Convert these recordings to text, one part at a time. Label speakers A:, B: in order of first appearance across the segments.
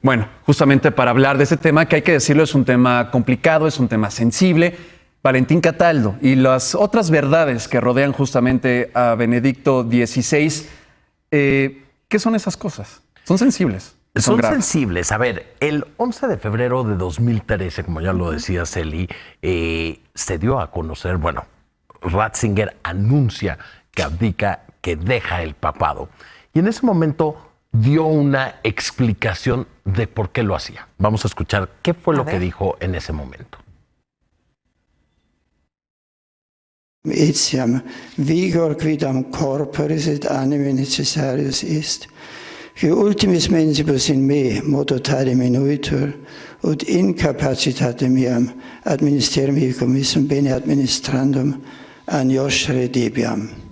A: Bueno, justamente para hablar de ese tema, que hay que decirlo, es un tema complicado, es un tema sensible. Valentín Cataldo y las otras verdades que rodean justamente a Benedicto XVI, ¿qué son esas cosas? Son sensibles.
B: Son sensibles. A ver, el 11 de febrero de 2013, como ya lo decía Celi, se dio a conocer, bueno, Ratzinger anuncia que abdica, que deja el papado. Y en ese momento dio una explicación de por qué lo hacía. Vamos a escuchar qué fue lo que dijo en ese momento.
C: Etiam vigor quidam corporis et animi necessarius est, que ultimis mensibus in me modo tali minuitur, ut incapacitate miam administer me commissum bene administrandum aniostre debiam.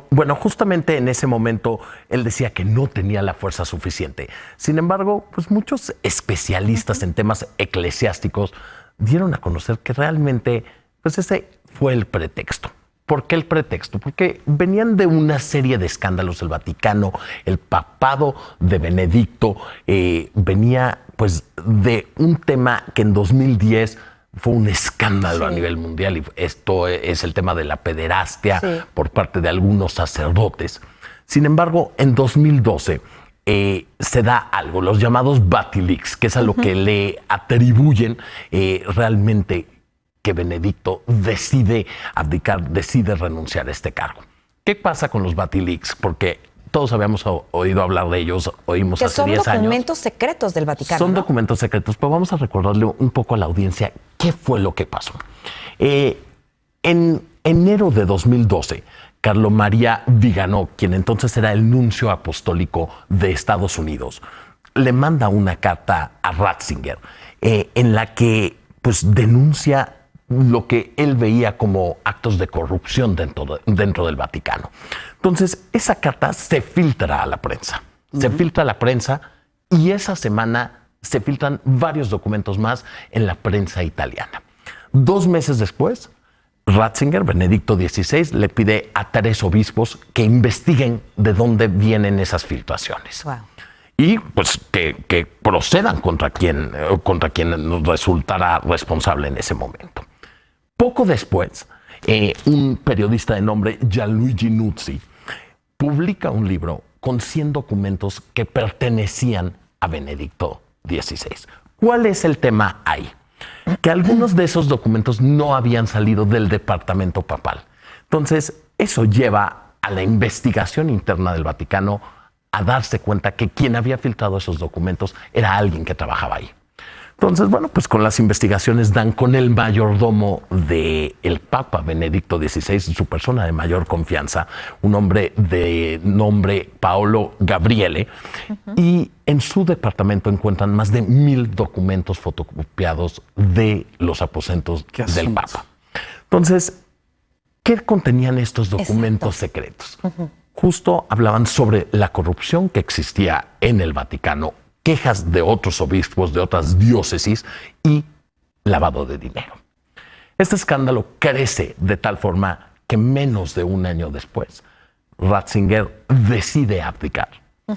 B: Bueno, justamente en ese momento él decía que no tenía la fuerza suficiente. Sin embargo, pues muchos especialistas en temas eclesiásticos dieron a conocer que realmente pues ese fue el pretexto. ¿Por qué el pretexto? Porque venían de una serie de escándalos el Vaticano, el papado de Benedicto, venía pues de un tema que en 2010 fue un escándalo a nivel mundial, y esto es el tema de la pederastia por parte de algunos sacerdotes. Sin embargo, en 2012 se da algo, los llamados Batilix, que es a lo que le atribuyen realmente que Benedicto decide abdicar, decide renunciar a este cargo. ¿Qué pasa con los Batilix? Porque todos habíamos oído hablar de ellos, oímos hace 10 años.
D: Son documentos secretos del Vaticano.
B: Son
D: ¿no?
B: documentos secretos, pero vamos a recordarle un poco a la audiencia qué fue lo que pasó. En enero de 2012, Carlo María Viganò, quien entonces era el nuncio apostólico de Estados Unidos, le manda una carta a Ratzinger en la que pues denuncia lo que él veía como actos de corrupción dentro del Vaticano. Entonces, esa carta se filtra a la prensa. Se filtra a la prensa y esa semana se filtran varios documentos más en la prensa italiana. 2 meses después, Ratzinger, Benedicto XVI, le pide a 3 obispos que investiguen de dónde vienen esas filtraciones. Wow. Y pues que procedan contra quien resultará responsable en ese momento. Poco después, un periodista de nombre Gianluigi Nuzzi publica un libro con 100 documentos que pertenecían a Benedicto XVI. ¿Cuál es el tema ahí? Que algunos de esos documentos no habían salido del departamento papal. Entonces, eso lleva a la investigación interna del Vaticano a darse cuenta que quien había filtrado esos documentos era alguien que trabajaba ahí. Entonces, bueno, pues con las investigaciones dan con el mayordomo del Papa Benedicto XVI, su persona de mayor confianza, un hombre de nombre Paolo Gabriele, y en su departamento encuentran más de 1000 documentos fotocopiados de los aposentos del Papa. Entonces, ¿qué contenían estos documentos secretos? Justo hablaban sobre la corrupción que existía en el Vaticano, quejas de otros obispos, de otras diócesis y lavado de dinero. Este escándalo crece de tal forma que menos de un año después, Ratzinger decide abdicar.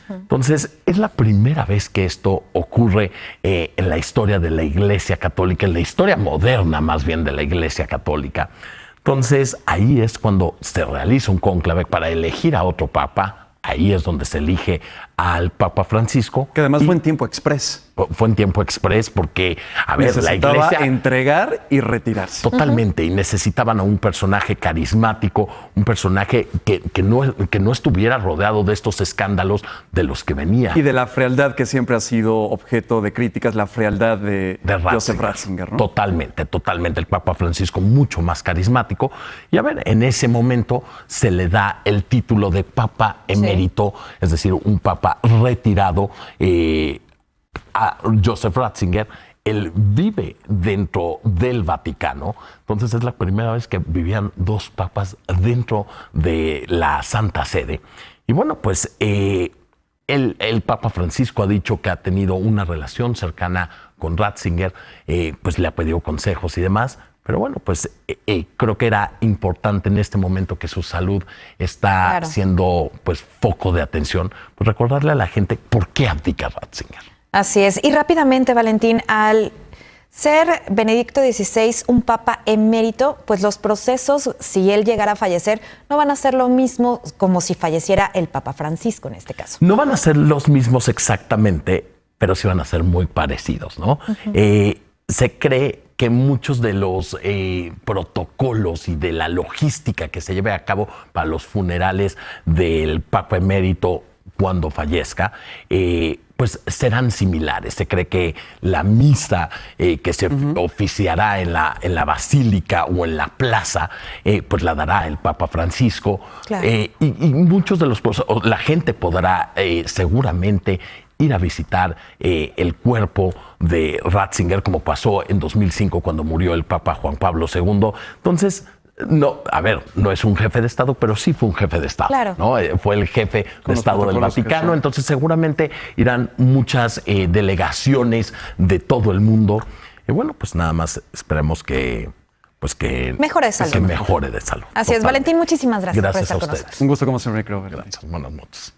B: Entonces, es la primera vez que esto ocurre en la historia de la Iglesia Católica, en la historia moderna más bien de la Iglesia Católica. Entonces, ahí es cuando se realiza un cónclave para elegir a otro papa. Ahí es donde se elige al Papa Francisco.
A: Que además fue en tiempo express.
B: Fue en tiempo express porque, a ver, la
A: Iglesia
B: Iglesia...
A: entregar y retirarse.
B: Totalmente. Y necesitaban a un personaje carismático, un personaje que no estuviera rodeado de estos escándalos de los que venía.
A: Y de la frialdad que siempre ha sido objeto de críticas, la frialdad de Joseph Ratzinger, ¿no?
B: Totalmente, totalmente. El Papa Francisco mucho más carismático. Y a ver, en ese momento se le da el título de Papa emérito, es decir, un Papa retirado, a Joseph Ratzinger. Él vive dentro del Vaticano, entonces es la primera vez que vivían 2 papas dentro de la Santa Sede. Y bueno, pues el Papa Francisco ha dicho que ha tenido una relación cercana con Ratzinger, pues le ha pedido consejos y demás, Pero bueno, pues creo que era importante en este momento que su salud está siendo pues foco de atención, pues recordarle a la gente por qué abdica Ratzinger.
D: Así es. Y rápidamente, Valentín, al ser Benedicto XVI un papa emérito, pues los procesos, si él llegara a fallecer, no van a ser lo mismo como si falleciera el Papa Francisco en este caso.
B: No van a ser los mismos exactamente, pero sí van a ser muy parecidos, ¿no? Se cree que muchos de los protocolos y de la logística que se lleve a cabo para los funerales del Papa emérito cuando fallezca, pues serán similares. Se cree que la misa que se oficiará en la basílica o en la plaza, pues la dará el Papa Francisco.
D: Claro.
B: Y muchos de los... La gente podrá seguramente ir a visitar el cuerpo de Ratzinger, como pasó en 2005 cuando murió el Papa Juan Pablo II. Entonces, no, a ver, no es un jefe de Estado, pero sí fue un jefe de Estado.
D: Claro.
B: ¿No? Fue el jefe de Estado del Vaticano, entonces seguramente irán muchas delegaciones de todo el mundo. Y bueno, pues nada más esperemos que
D: mejore de salud.
B: Que mejore de salud.
D: Así es, Valentín, muchísimas gracias por estar
B: a
D: con
B: ustedes.
D: nosotros.
A: Un gusto como siempre, creo.
B: Gracias, buenas noches.